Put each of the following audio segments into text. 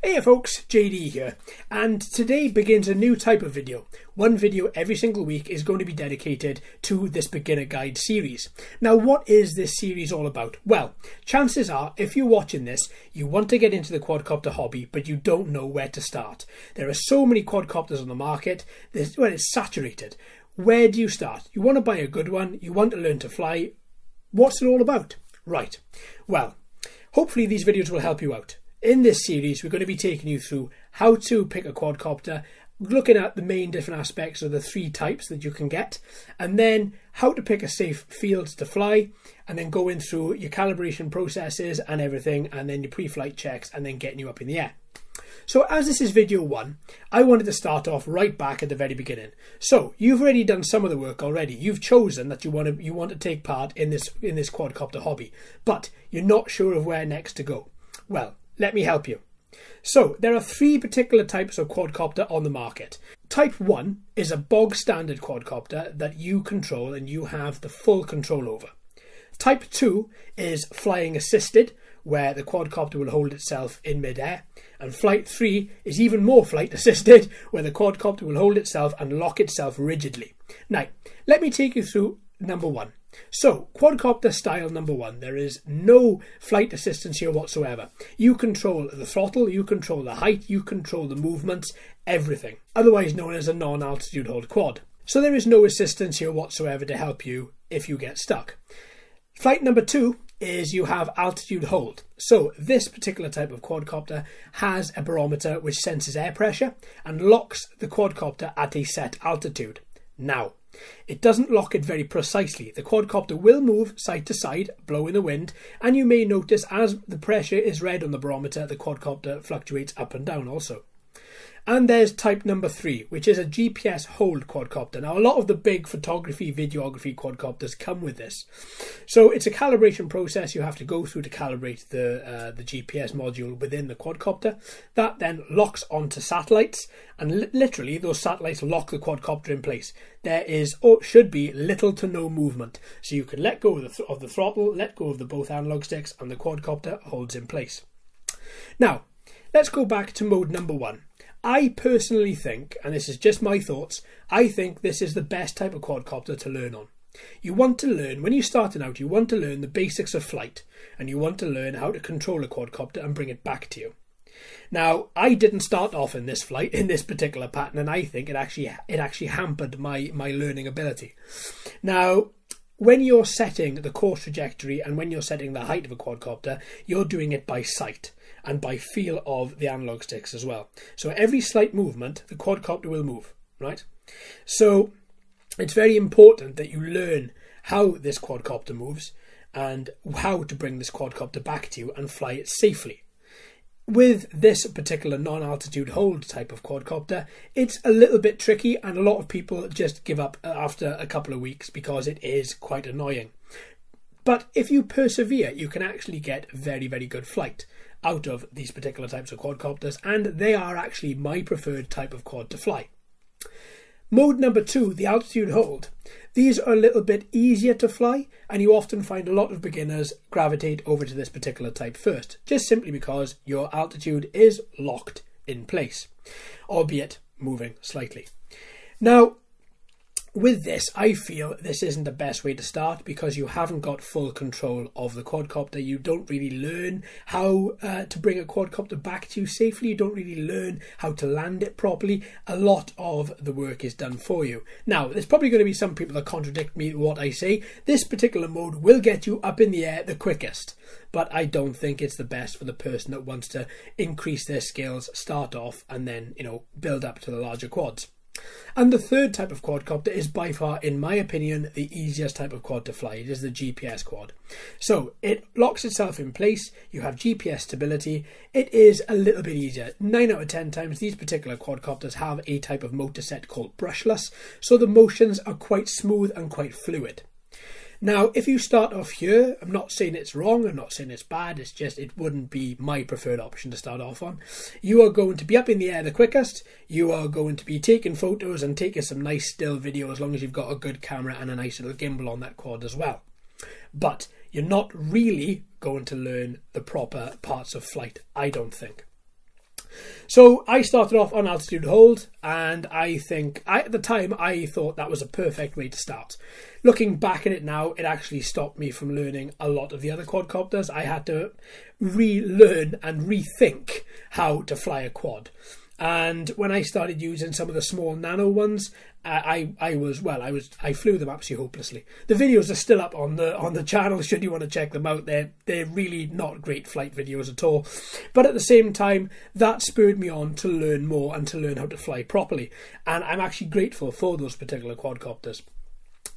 Hey folks, JD here, and today begins a new type of video. One video every single week is going to be dedicated to this beginner guide series. Now, what is this series all about? Well, chances are, if you're watching this, you want to get into the quadcopter hobby, but you don't know where to start. There are so many quadcopters on the market, it's saturated. Where do you start? You want to buy a good one, you want to learn to fly. What's it all about? Right, well, hopefully these videos will help you out. In this series, we're going to be taking you through how to pick a quadcopter, looking at the main different aspects of the three types that you can get, and then how to pick a safe field to fly, and then going through your calibration processes and everything, and then your pre-flight checks, and then getting you up in the air. So as this is video one, I wanted to start off right back at the very beginning. So you've already done some of the work already. You've chosen that you want to take part in this quadcopter hobby, but you're not sure of where next to go. Well, let me help you. So there are three particular types of quadcopter on the market. Type 1 is a bog standard quadcopter that you control and you have the full control over. Type 2 is flying assisted, where the quadcopter will hold itself in midair. And Flight 3 is even more flight assisted, where the quadcopter will hold itself and lock itself rigidly. Now, let me take you through number 1. So, quadcopter style number 1, there is no flight assistance here whatsoever. You control the throttle, you control the height, you control the movements, everything. Otherwise known as a non-altitude hold quad. So there is no assistance here whatsoever to help you if you get stuck. Flight number 2 is you have altitude hold. So this particular type of quadcopter has a barometer which senses air pressure and locks the quadcopter at a set altitude. Now, it doesn't lock it very precisely. The quadcopter will move side to side, blow in the wind, and you may notice as the pressure is read on the barometer, the quadcopter fluctuates up and down also. And there's type number 3, which is a GPS hold quadcopter. Now, a lot of the big photography, videography quadcopters come with this. So it's a calibration process you have to go through to calibrate the GPS module within the quadcopter. That then locks onto satellites, and literally those satellites lock the quadcopter in place. There is, or should be, little to no movement. So you can let go of the throttle, let go of the both analog sticks, and the quadcopter holds in place. Now, let's go back to mode number 1. I personally think, and this is just my thoughts, I think this is the best type of quadcopter to learn on. You want to learn, when you're starting out, you want to learn the basics of flight, and you want to learn how to control a quadcopter and bring it back to you. Now, I didn't start off in this flight, in this particular pattern, and I think it actually hampered my learning ability. Now, when you're setting the course trajectory and when you're setting the height of a quadcopter, you're doing it by sight and by feel of the analog sticks as well. So every slight movement, the quadcopter will move, right? So it's very important that you learn how this quadcopter moves and how to bring this quadcopter back to you and fly it safely. With this particular non-altitude hold type of quadcopter, it's a little bit tricky and a lot of people just give up after a couple of weeks because it is quite annoying. But if you persevere, you can actually get very, very good flight out of these particular types of quadcopters, and they are actually my preferred type of quad to fly. Mode number 2, the altitude hold. These are a little bit easier to fly, and you often find a lot of beginners gravitate over to this particular type first, just simply because your altitude is locked in place, albeit moving slightly. Now, with this, I feel this isn't the best way to start because you haven't got full control of the quadcopter. You don't really learn how to bring a quadcopter back to you safely. You don't really learn how to land it properly. A lot of the work is done for you. Now, there's probably going to be some people that contradict me what I say. This particular mode will get you up in the air the quickest, but I don't think it's the best for the person that wants to increase their skills, start off, and then, build up to the larger quads. And the third type of quadcopter is by far, in my opinion, the easiest type of quad to fly. It is the GPS quad. So it locks itself in place, you have GPS stability, it is a little bit easier. 9 out of 10 times these particular quadcopters have a type of motor set called brushless, so the motions are quite smooth and quite fluid. Now, if you start off here, I'm not saying it's wrong, I'm not saying it's bad, it's just it wouldn't be my preferred option to start off on. You are going to be up in the air the quickest, you are going to be taking photos and taking some nice still video as long as you've got a good camera and a nice little gimbal on that quad as well. But you're not really going to learn the proper parts of flight, I don't think. So I started off on altitude hold, and at the time I thought that was a perfect way to start. Looking back at it now, it actually stopped me from learning a lot of the other quadcopters. I had to relearn and rethink how to fly a quad. And when I started using some of the small nano ones, I flew them absolutely hopelessly. The videos are still up on the channel should you want to check them out. They're really not great flight videos at all. But at the same time, that spurred me on to learn more and to learn how to fly properly. And I'm actually grateful for those particular quadcopters.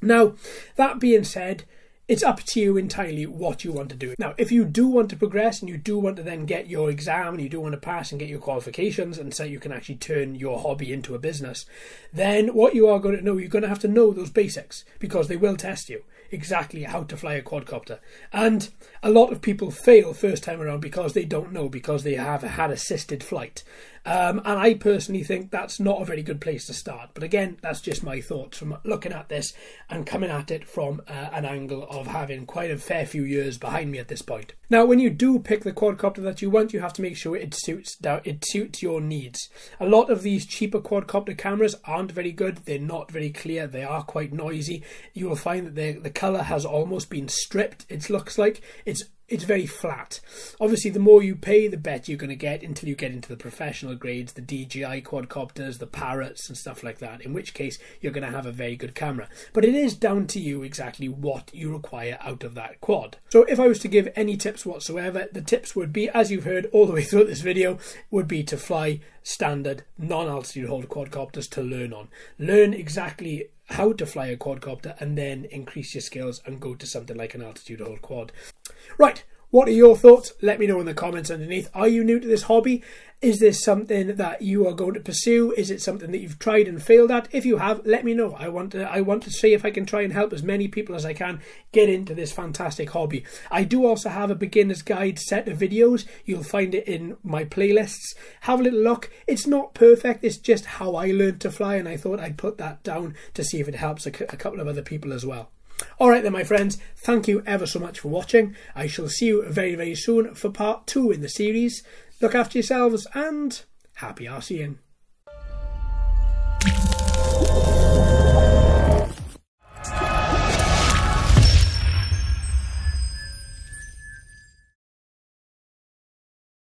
Now, that being said, it's up to you entirely what you want to do. Now, if you do want to progress and you do want to then get your exam and you do want to pass and get your qualifications and so you can actually turn your hobby into a business, then what you are going to know, you're going to have to know those basics, because they will test you exactly how to fly a quadcopter. And a lot of people fail first time around because they don't know, because they have had assisted flight. And I personally think that's not a very good place to start. But again, that's just my thoughts from looking at this and coming at it from an angle of having quite a fair few years behind me at this point. Now, when you do pick the quadcopter that you want, you have to make sure it suits your needs. A lot of these cheaper quadcopter cameras aren't very good. They're not very clear. They are quite noisy. You will find that the colour has almost been stripped. It looks like it's very flat. Obviously, the more you pay, the better you're going to get until you get into the professional grades, the DJI quadcopters, the Parrots and stuff like that, in which case you're going to have a very good camera. But it is down to you exactly what you require out of that quad. So if I was to give any tips whatsoever, the tips would be, as you've heard all the way through this video, would be to fly standard non-altitude hold quadcopters to learn on. Learn exactly how to fly a quadcopter and then increase your skills and go to something like an altitude hold quad. Right, what are your thoughts? Let me know in the comments underneath. Are you new to this hobby? Is this something that you are going to pursue? Is it something that you've tried and failed at? If you have, let me know. I want to see if I can try and help as many people as I can get into this fantastic hobby. I do also have a beginner's guide set of videos. You'll find it in my playlists. Have a little look. It's not perfect. It's just how I learned to fly, and I thought I'd put that down to see if it helps a couple of other people as well. Alright then, my friends, thank you ever so much for watching. I shall see you very, very soon for part 2 in the series. Look after yourselves and happy RCing.